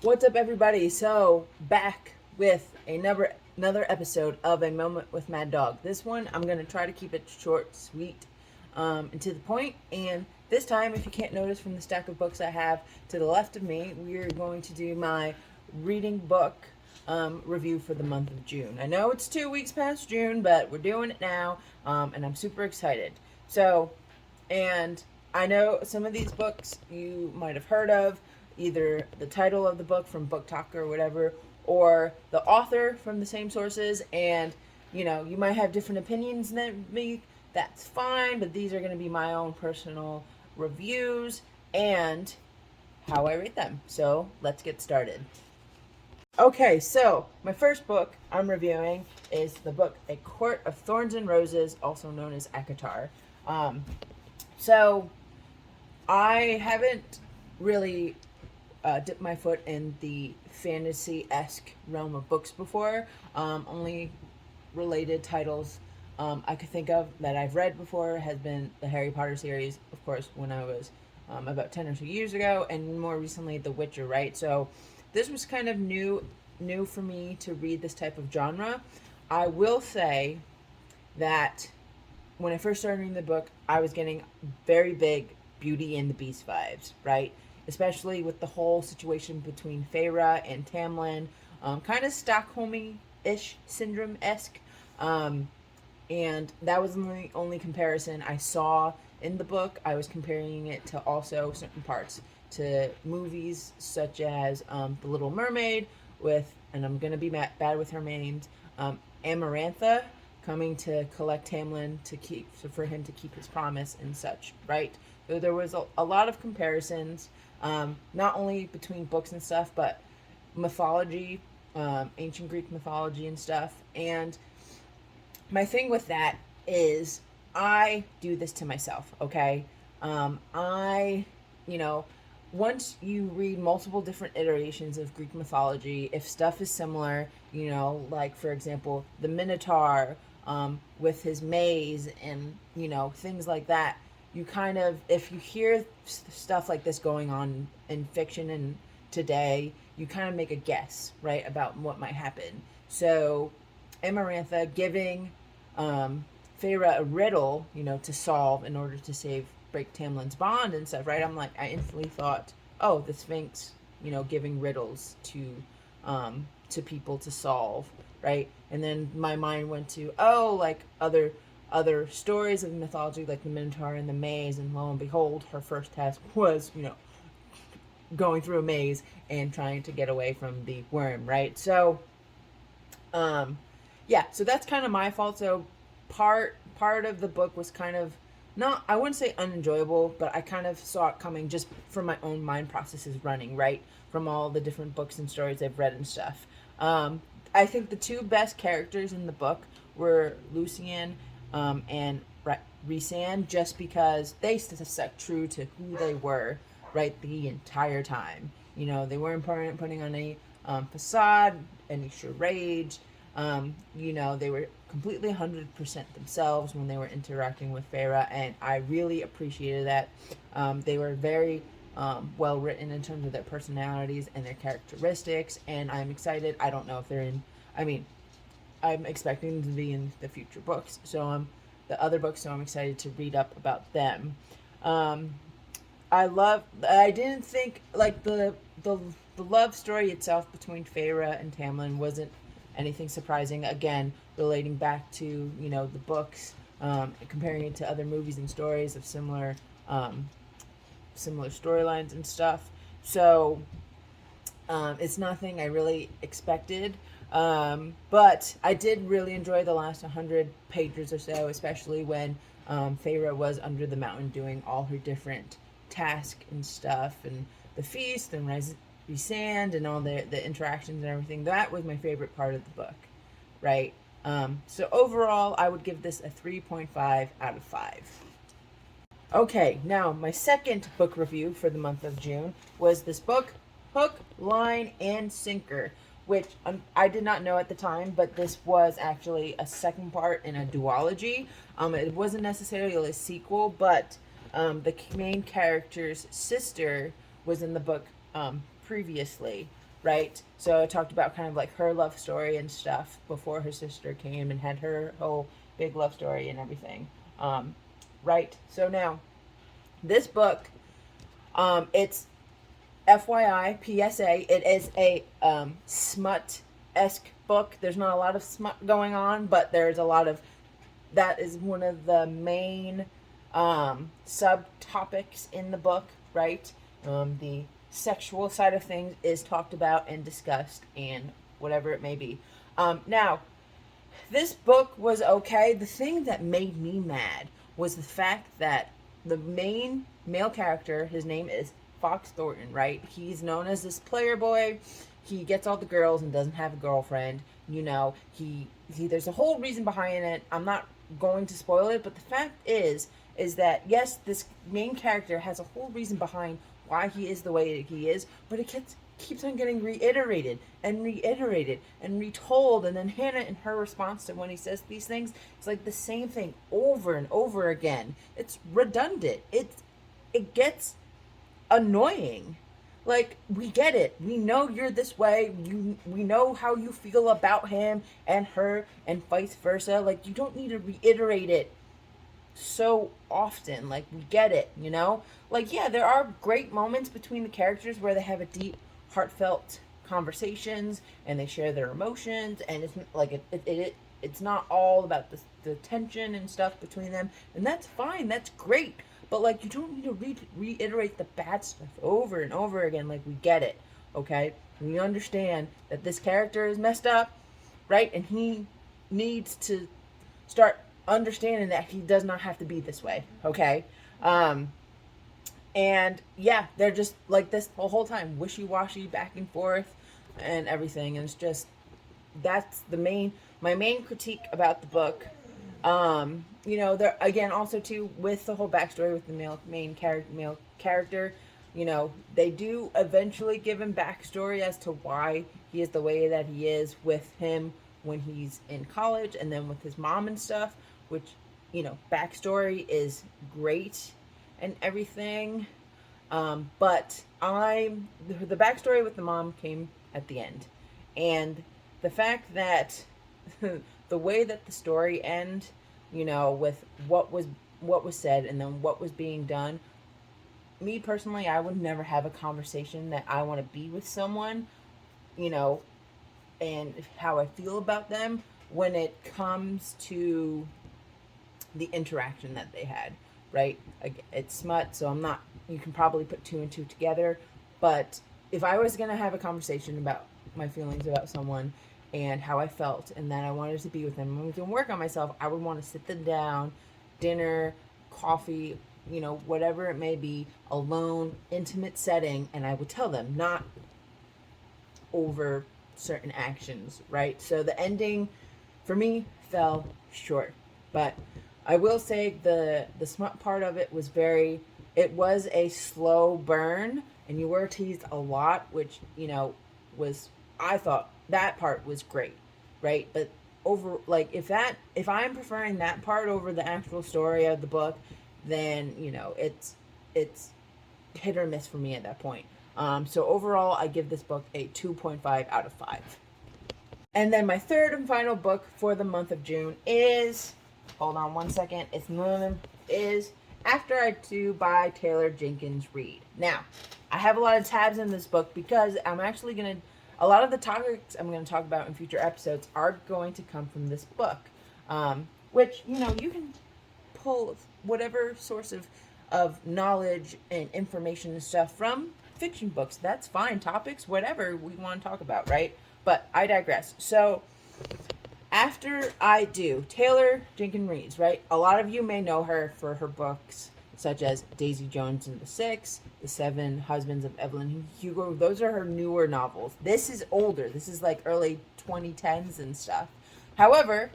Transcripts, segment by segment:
What's up, everybody? So, back with another episode of A Moment with MaddDog. This one, I'm going to try to keep it short, sweet, and to the point. And this time, if you can't notice from the stack of books I have to the left of me, we're going to do my reading book review for the month of June. I know it's 2 weeks past June, but we're doing it now, and I'm super excited. And I know some of these books you might have heard of, either the title of the book from Book Talk or whatever, or the author from the same sources, and you might have different opinions than me. That's fine, but these are going to be my own personal reviews and how I rate them. So let's get started. Okay, so my first book I'm reviewing is the book A Court of Thorns and Roses, also known as Akatar. So I haven't really dipped my foot in the fantasy-esque realm of books before. Only related titles I could think of that I've read before has been the Harry Potter series, of course, when I was about 10 or so years ago, and more recently The Witcher, right? So this was kind of new for me to read this type of genre. I will say that when I first started reading the book, I was getting very big Beauty and the Beast vibes, right? Especially with the whole situation between Feyre and Tamlin, kind of Stockholm-ish syndrome-esque. And that was the only comparison I saw in the book. I was comparing it to also certain parts to movies such as The Little Mermaid with, and I'm going to be bad with her names, Amarantha coming to collect Tamlin for him to keep his promise and such, right? So there was a lot of comparisons, not only between books and stuff, but mythology, ancient Greek mythology and stuff. And my thing with that is I do this to myself, okay? I, you know, once you read multiple different iterations of Greek mythology, if stuff is similar, like for example, the Minotaur with his maze and, things like that, you kind of, if you hear stuff like this going on in fiction and today, you kind of make a guess, right, about what might happen. So, Amarantha giving Feyre a riddle, to solve in order to break Tamlin's bond and stuff, right? I instantly thought, oh, the Sphinx, giving riddles to people to solve, right? And then my mind went to, oh, like other stories of mythology, like the Minotaur and the maze, and lo and behold, her first task was, going through a maze and trying to get away from the worm, right? So, yeah, so that's kind of my fault. So part of the book was kind of not, I wouldn't say unenjoyable, but I kind of saw it coming just from my own mind processes running, right? From all the different books and stories I've read and stuff. I think the two best characters in the book were Lucian and Rhysand, just because they stuck true to who they were, right, the entire time. They weren't putting on any facade, any charade. They were completely 100% themselves when they were interacting with Feyre, and I really appreciated that. They were very well written in terms of their personalities and their characteristics, and I'm excited. I don't know if they're in, I'm expecting them to be in the future books, the other books, so I'm excited to read up about them. I didn't think, like, the love story itself between Feyre and Tamlin wasn't anything surprising. Again, relating back to, the books, comparing it to other movies and stories of similar storylines and stuff. So, it's nothing I really expected. But I did really enjoy the last 100 pages or so, especially when Feyre was under the mountain doing all her different tasks and stuff, and the feast and Rhysand and all the interactions and everything. That was my favorite part of the book, right? So overall, I would give this a 3.5 out of 5. Okay, now my second book review for the month of June was this book, Hook, Line, and Sinker, which I did not know at the time, but this was actually a second part in a duology. It wasn't necessarily a sequel, but the main character's sister was in the book previously. right? So it talked about kind of like her love story and stuff before her sister came and had her whole big love story and everything. Right? So now, this book, it's FYI, PSA, it is a smut-esque book. There's not a lot of smut going on, but there's a lot of, that is one of the main subtopics in the book, right? The sexual side of things is talked about and discussed and whatever it may be. Now, this book was okay. The thing that made me mad was the fact that the main male character, his name is Fox Thornton, right? He's known as this player boy. He gets all the girls and doesn't have a girlfriend. You know, he there's a whole reason behind it. I'm not going to spoil it, but the fact is that yes, this main character has a whole reason behind why he is the way that he is, but it keeps on getting reiterated and reiterated and retold, and then Hannah, in her response to when he says these things, it's like the same thing over and over again. It's redundant. It gets annoying. Like, we get it. We know you're this way. We know how you feel about him and her and vice versa. Like, you don't need to reiterate it so often. Like, we get it, you know? Like, yeah, there are great moments between the characters where they have a deep, heartfelt conversations and they share their emotions, and it's like it's not all about the tension and stuff between them, and that's fine. That's great. But, like, you don't need to reiterate the bad stuff over and over again. Like, we get it, okay? We understand that this character is messed up, right? And he needs to start understanding that he does not have to be this way, okay? And, yeah, they're just like this the whole time. Wishy-washy, back and forth, and everything. And it's just, that's my main critique about the book. You know, there again, also too, with the whole backstory with the male character, you know, they do eventually give him backstory as to why he is the way that he is with him when he's in college, and then with his mom and stuff, which, you know, backstory is great and everything. But the backstory with the mom came at the end, and the fact that the way that the story ends, you know, with what was said and then what was being done, me personally, I would never have a conversation that I want to be with someone, you know, and how I feel about them when it comes to the interaction that they had, right? It's smut, so you can probably put two and two together, but if I was going to have a conversation about my feelings about someone and how I felt, and that I wanted to be with them, and I was doing work on myself, I would want to sit them down, dinner, coffee, you know, whatever it may be, alone, intimate setting, and I would tell them, not over certain actions, right? So the ending, for me, fell short. But I will say the smart part of it was it was a slow burn, and you were teased a lot, which, you know, I thought that part was great, right? But if I'm preferring that part over the actual story of the book, then, you know, it's hit or miss for me at that point. So overall, I give this book a 2.5 out of 5. And then my third and final book for the month of June is, hold on one second, is After I Do by Taylor Jenkins Reid. Now, I have a lot of tabs in this book because I'm actually going to, a lot of the topics I'm going to talk about in future episodes are going to come from this book, which, you know, you can pull whatever source of knowledge and information and stuff from fiction books. That's fine. Topics, whatever we want to talk about, right? But I digress. So, After I Do, Taylor Jenkins Reid, right? A lot of you may know her for her books such as Daisy Jones and the Six, The Seven Husbands of Evelyn Hugo. Those are her newer novels. This is older. This is like early 2010s and stuff. However,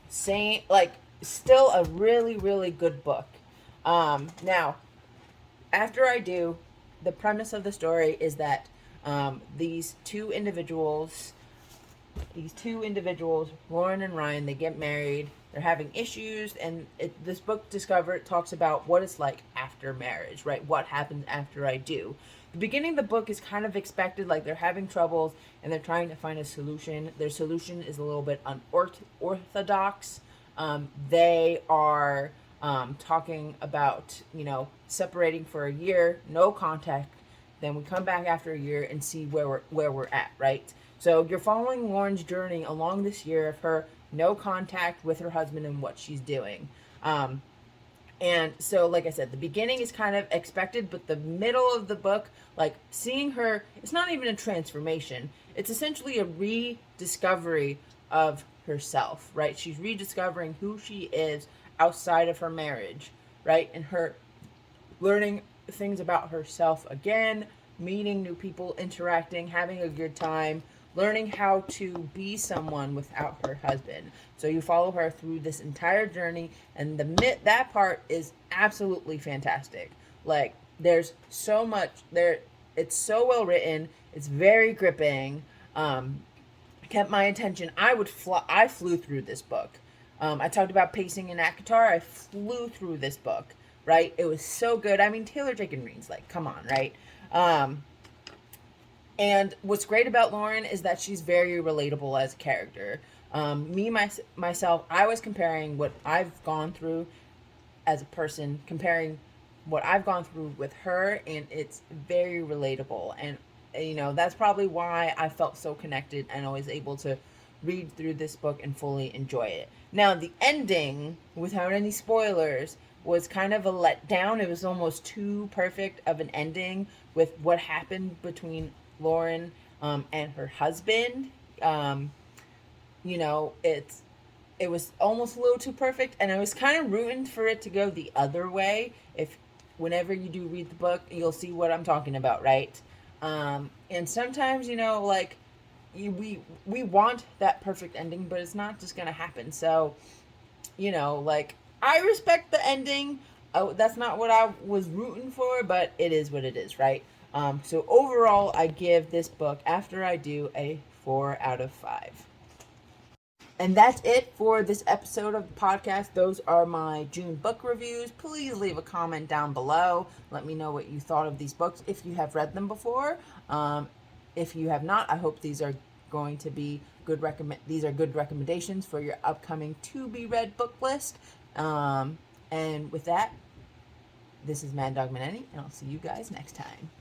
still a really, really good book. Now, After I Do, the premise of the story is that these two individuals, Lauren and Ryan, they get married. They're having issues, and this book talks about what it's like after marriage, right? What happens after I do. The beginning of the book is kind of expected, like they're having troubles and they're trying to find a solution. Their solution is a little bit unorthodox. They are talking about, separating for a year, no contact. Then we come back after a year and see where we're at, right? So you're following Lauren's journey along this year of her no contact with her husband and what she's doing. And so, like I said, the beginning is kind of expected, but the middle of the book, like seeing her, it's not even a transformation. It's essentially a rediscovery of herself, right? She's rediscovering who she is outside of her marriage, right? And her learning things about herself again, meeting new people, interacting, having a good time, learning how to be someone without her husband. So you follow her through this entire journey, and that part is absolutely fantastic. Like there's so much there. It's so well written. It's very gripping. Kept my attention. I flew through this book. I talked about pacing in ACOTAR. I flew through this book. Right? It was so good. I mean, Taylor Jenkins Reid's like, come on, right? And what's great about Lauren is that she's very relatable as a character. Myself, I was comparing what I've gone through as a person, comparing what I've gone through with her, and it's very relatable. And, that's probably why I felt so connected and I was able to read through this book and fully enjoy it. Now, the ending, without any spoilers, was kind of a letdown. It was almost too perfect of an ending with what happened between Lauren and her husband. It was almost a little too perfect, and I was kind of rooting for it to go the other way. If whenever you do read the book, you'll see what I'm talking about, right? And sometimes, we want that perfect ending, but it's not just gonna happen. So, I respect the ending. That's not what I was rooting for, but it is what it is, right? So overall, I give this book, After I Do, a 4 out of 5. And that's it for this episode of the podcast. Those are my June book reviews. Please leave a comment down below. Let me know what you thought of these books if you have read them before. If you have not, I hope these are going to be good recommendations for your upcoming to be read book list. And with that, this is MaddDog Manetti, and I'll see you guys next time.